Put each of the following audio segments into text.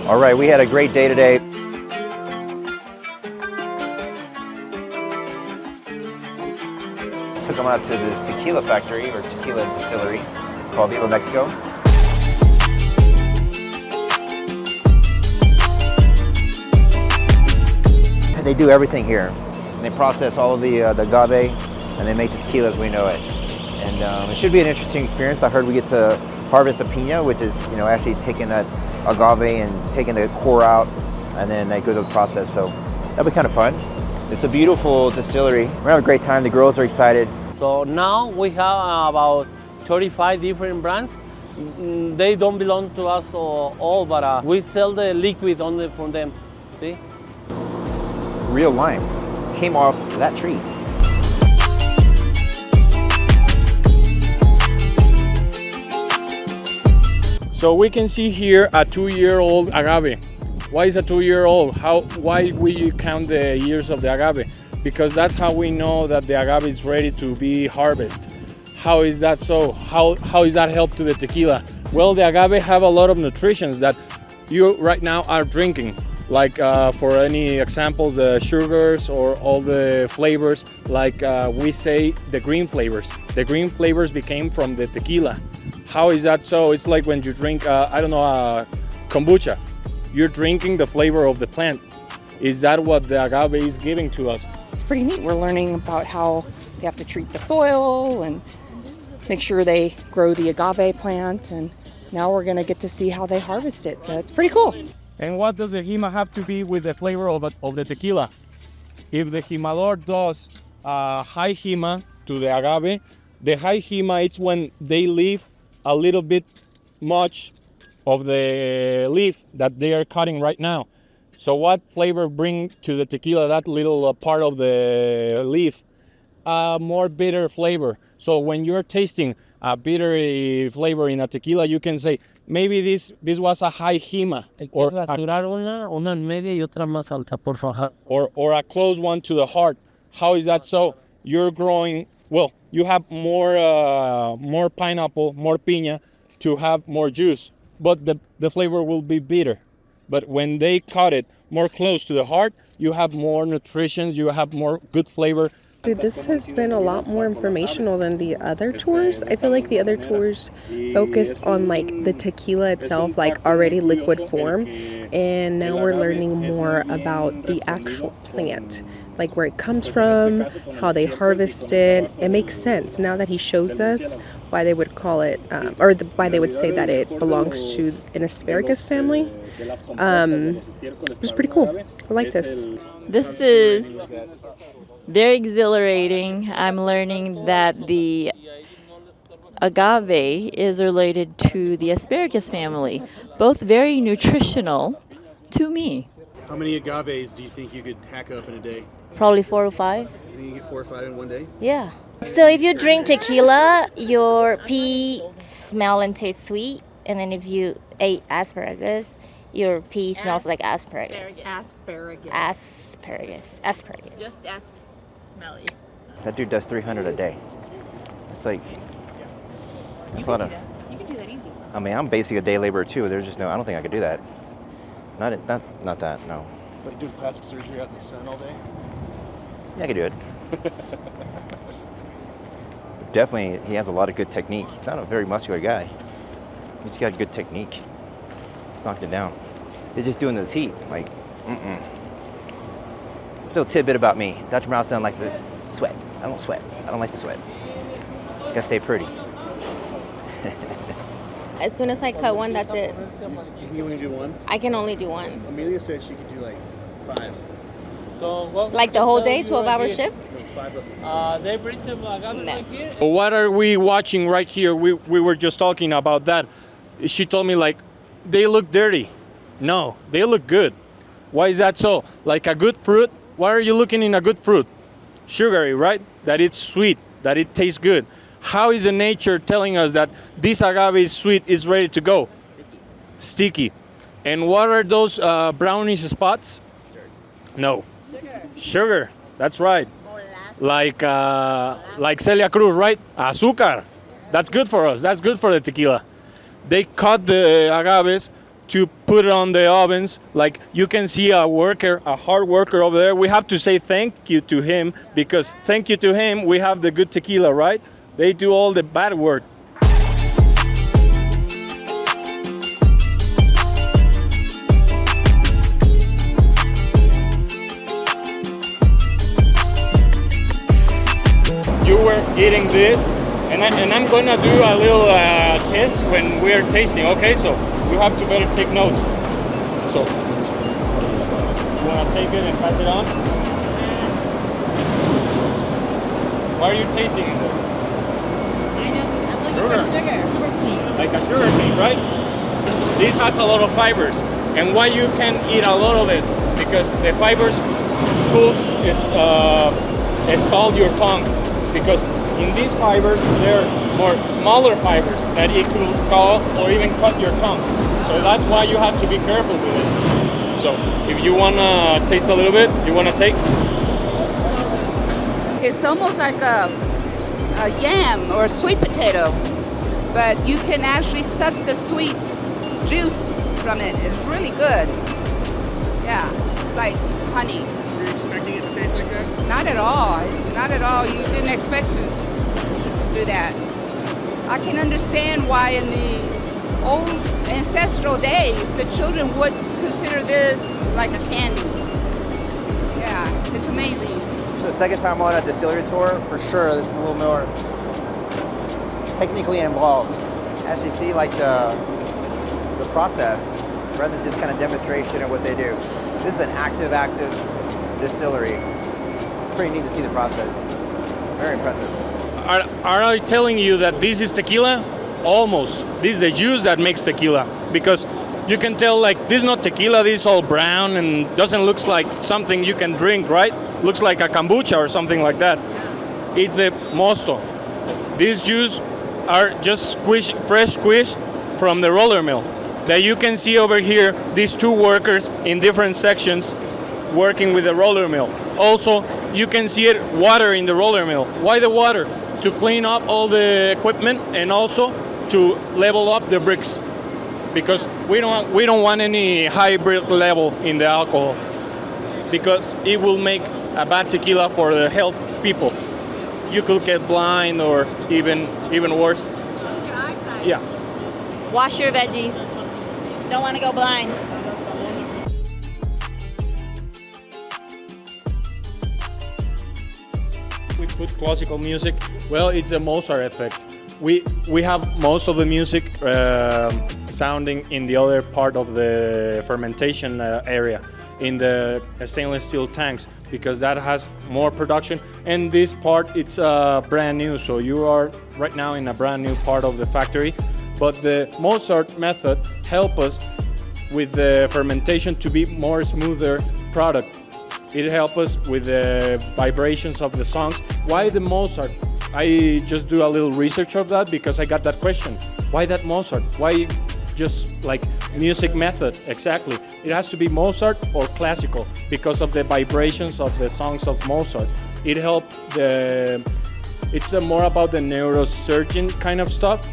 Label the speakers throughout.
Speaker 1: All right, we had a great day today. Took them out to this tequila factory or tequila distillery called Viva Mexico. They do everything here. They process all of the agave and they make the tequila as we know it. And it should be an interesting experience. I heard we get to harvest the piña, which is actually taking that agave and taking the core out, and then that goes through the process. So that'll be kind of fun. It's a beautiful distillery. We're having a great time. The girls are excited.
Speaker 2: So now we have about 35 different brands. They don't belong to us all, but we sell the liquid only from them. See?
Speaker 1: Real lime came off that tree.
Speaker 3: So we can see here a 2-year-old agave. Why is a 2-year-old? Why we count the years of the agave? Because that's how we know that the agave is ready to be harvested. How is that so? How is that help to the tequila? Well, the agave have a lot of nutritions that you right now are drinking. Like for any examples, the sugars or all the flavors, like we say the green flavors. The green flavors became from the tequila. How is that so? It's like when you drink, kombucha. You're drinking the flavor of the plant. Is that what the agave is giving to us?
Speaker 4: It's pretty neat. We're learning about how they have to treat the soil and make sure they grow the agave plant. And now we're going to get to see how they harvest it. So it's pretty cool.
Speaker 3: And what does the Hima have to be with the flavor of the tequila? If the Jimador does high Hima to the agave, the high Hima it's when they leave a little bit much of the leaf that they are cutting right now. So what flavor bring to the tequila that little part of the leaf? More bitter flavor. So when you're tasting a bitter flavor in a tequila, you can say, maybe this was a high Hima or a close one to the heart. How is that so? You're growing, well, you have more pineapple, more piña to have more juice, but the flavor will be bitter. But when they cut it more close to the heart, you have more nutrition, you have more good flavor.
Speaker 5: Dude, this has been a lot more informational than the other tours. I feel like the other tours focused on like the tequila itself, like already liquid form. And now we're learning more about the actual plant, like where it comes from, how they harvest it. It makes sense now that he shows us why they would call it, why they would say that it belongs to an asparagus family. It's pretty cool. I like this.
Speaker 6: This is very exhilarating. I'm learning that the agave is related to the asparagus family. Both very nutritional to me.
Speaker 7: How many agaves do you think you could hack up in a day?
Speaker 6: Probably 4 or 5.
Speaker 7: You think you get 4 or 5 in one day?
Speaker 6: Yeah.
Speaker 8: So if you drink tequila, your pee smell and taste sweet. And then if you ate asparagus, your pee smells like asparagus. Asparagus.
Speaker 6: Just as smelly.
Speaker 1: That dude does 300 a day. It's like, it's a lot of.
Speaker 6: You can do that easy.
Speaker 1: I mean, I'm basically a day laborer too. There's just I don't think I could do that. Not that, no.
Speaker 7: Like doing plastic surgery out in the sun all day?
Speaker 1: Yeah, I could do it. Definitely, he has a lot of good technique. He's not a very muscular guy. He's got good technique. He's knocked it down. He's just doing this heat, like, Little tidbit about me. Dr. Mouse doesn't like to sweat. I don't sweat. I don't like to sweat. Gotta stay pretty.
Speaker 8: As soon as I cut one, that's it.
Speaker 7: You think you only do one?
Speaker 8: I can only do one.
Speaker 7: Amelia said she could do like 5.
Speaker 2: So what?
Speaker 8: Like the whole day, 12-hour shift?
Speaker 7: No, 5 of them.
Speaker 2: They bring the agave right here.
Speaker 3: What are we watching right here? We were just talking about that. She told me like, they look dirty. No, they look good. Why is that so? Like a good fruit, what are you looking in a good fruit? Sugary, right? That it's sweet, that it tastes good. How is the nature telling us that this agave is sweet, is ready to go? Sticky. And what are those brownish spots? No. Sugar. That's right. Like Celia Cruz, right? Azúcar. That's good for us. That's good for the tequila. They cut the agaves to put it on the ovens. Like you can see a worker, a hard worker over there. We have to say thank you to him, because thank you to him, we have the good tequila, right? They do all the bad work. You were eating this, and I'm gonna do a little test when we're tasting. Okay, so you have to better take notes. So you wanna take it and pass it on? What are you tasting in there? Sugar.
Speaker 8: Super sweet.
Speaker 3: Like a sugar cane, right? This has a lot of fibers, and why you can eat a lot of it, because the fibers cool scald your tongue, because in these fibers there are more smaller fibers that it could scald or even cut your tongue. So that's why you have to be careful with it. So if you wanna taste a little bit, you wanna take?
Speaker 9: It's almost like a yam or a sweet potato, but you can actually suck the sweet juice from it. It's really good. Yeah, it's like honey.
Speaker 7: Were you expecting it to taste like that?
Speaker 9: Not at all. Not at all. You didn't expect to do that. I can understand why in the old ancestral days the children would consider this like a candy. Yeah, it's amazing.
Speaker 1: So the second time on a distillery tour, for sure, this is a little more technically involved. Actually see like the process rather than just kind of demonstration of what they do. This is an active distillery. It's pretty neat to see the process. Very impressive.
Speaker 3: Are I telling you that this is tequila? Almost. This is the juice that makes tequila, because you can tell like this is not tequila, this is all brown and doesn't look like something you can drink, right? Looks like a kombucha or something like that. It's a mosto. These juice are just fresh squeezed from the roller mill. That you can see over here, these two workers in different sections working with the roller mill. Also, you can see it water in the roller mill. Why the water? To clean up all the equipment and also to level up the bricks, because we don't want any high brick level in the alcohol, because it will make a bad tequila for the health people. You could get blind or even worse. Yeah.
Speaker 6: Wash your veggies. Don't want to go blind.
Speaker 3: We put classical music. Well, it's a Mozart effect. We have most of the music sounding in the other part of the fermentation area, in the stainless steel tanks, because that has more production. And this part, it's brand new, so you are right now in a brand new part of the factory. But the Mozart method help us with the fermentation to be more smoother product. It helps us with the vibrations of the songs. Why the Mozart? I just do a little research of that because I got that question. Why that Mozart? Why just like music method? Exactly. It has to be Mozart or classical because of the vibrations of the songs of Mozart. It helped it's more about the neurosurgeon kind of stuff.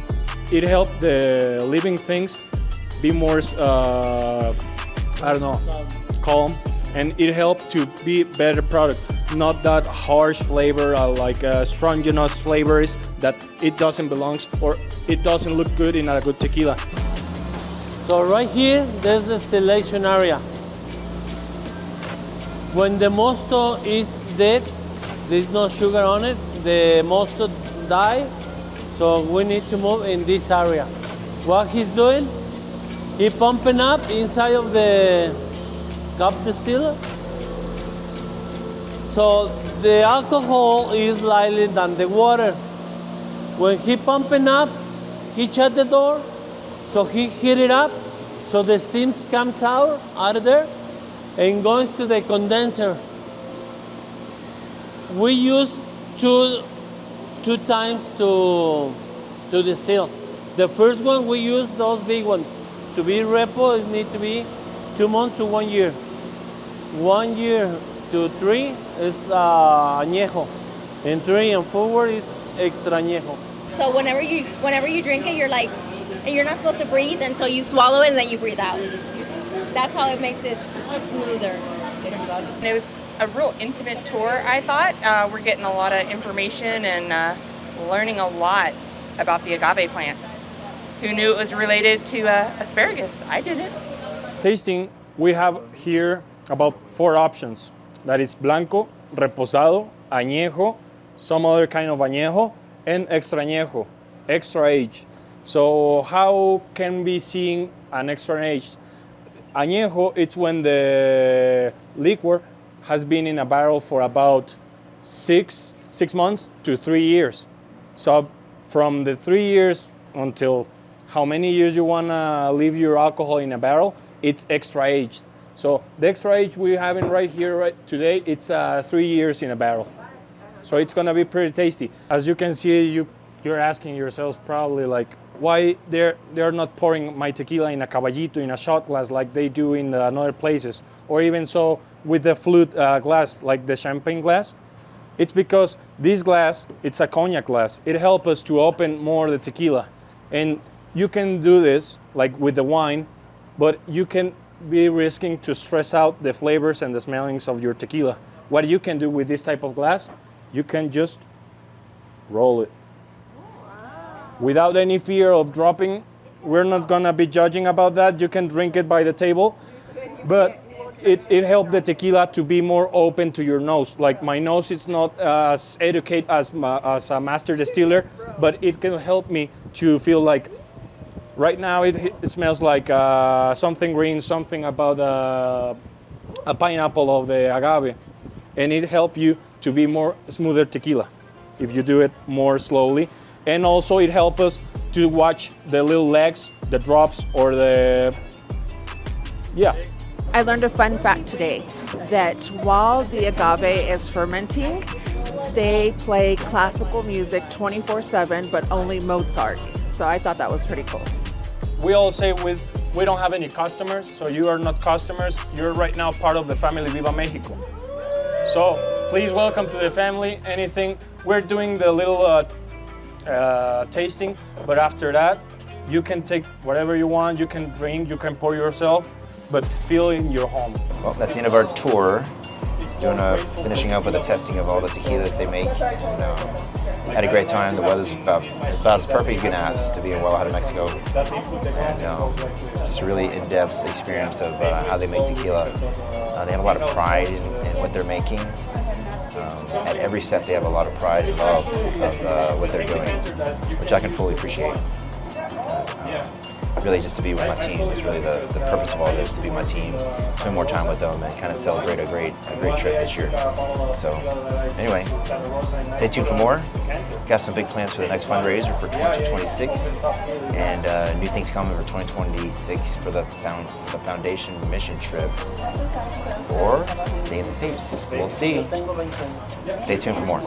Speaker 3: It helped the living things be more, calm. And it helped to be better product, not that harsh flavor like astrongenous flavors that it doesn't belong or it doesn't look good in a good tequila.
Speaker 2: So right here, there's the distillation area. When the mosto is dead, there's no sugar on it, the mosto die, so we need to move in this area. What he's doing, he's pumping up inside of the cup distiller. So the alcohol is lighter than the water. When he pumping up, he shut the door, so he heat it up, so the steam comes out of there and goes to the condenser. We use two times to distill. The first one we use those big ones. To be repo, it needs to be 2 months to 1 year. 1 year to 3 is añejo, and 3 and forward is extra añejo.
Speaker 6: So whenever you drink it, you're like
Speaker 10: and you're not supposed to breathe until you swallow it and then you breathe out. That's how it makes it smoother.
Speaker 4: It was a real intimate tour, I thought. We're getting a lot of information and learning a lot about the agave plant. Who knew it was related to asparagus? I didn't.
Speaker 3: Tasting, we have here about 4 options. That is blanco, reposado, añejo, some other kind of añejo, and extra añejo, extra aged. So how can we see an extra aged? Añejo, it's when the liquor has been in a barrel for about 6 months to 3 years. So from the 3 years until how many years you want to leave your alcohol in a barrel, it's extra aged. So the extra age we're having right here right today, it's 3 years in a barrel. So it's gonna be pretty tasty. As you can see, you're asking yourselves probably like, why they're not pouring my tequila in a caballito, in a shot glass like they do in other places, or even so with the flute glass, like the champagne glass. It's because this glass, it's a cognac glass. It helps us to open more the tequila. And you can do this like with the wine, but you can be risking to stress out the flavors and the smellings of your tequila. What you can do with this type of glass, you can just roll it. Without any fear of dropping. We're not gonna be judging about that. You can drink it by the table, but it helped the tequila to be more open to your nose. Like my nose is not as educated as a master distiller, but it can help me to feel like, right now it smells like something green, something about a pineapple of the agave, and it helps you to be more smoother tequila if you do it more slowly. And also it helps us to watch the little legs, the drops, or
Speaker 11: I learned a fun fact today that while the agave is fermenting, they play classical music 24/7, but only Mozart. So I thought that was pretty cool.
Speaker 3: We all say we don't have any customers, so you are not customers. You're right now part of the family Viva Mexico. So please welcome to the family. Anything, we're doing the little tasting, but after that, you can take whatever you want, you can drink, you can pour yourself, but feel in your home.
Speaker 1: Well, that's the end of our tour. Finishing up with the testing of all the tequilas they make. And, had a great time. The weather's about as perfect you can ask to be in Guadalajara, Mexico. And, just a really in-depth experience of how they make tequila. They have a lot of pride in what they're making. At every step, they have a lot of pride and love of what they're doing, which I can fully appreciate. Really, just to be with my team is really the purpose of all this, to be my team, spend more time with them, and kind of celebrate a great trip this year. So, anyway, stay tuned for more. Got some big plans for the next fundraiser for 2026, and new things coming for 2026 for the foundation mission trip. Or stay in the States. We'll see. Stay tuned for more.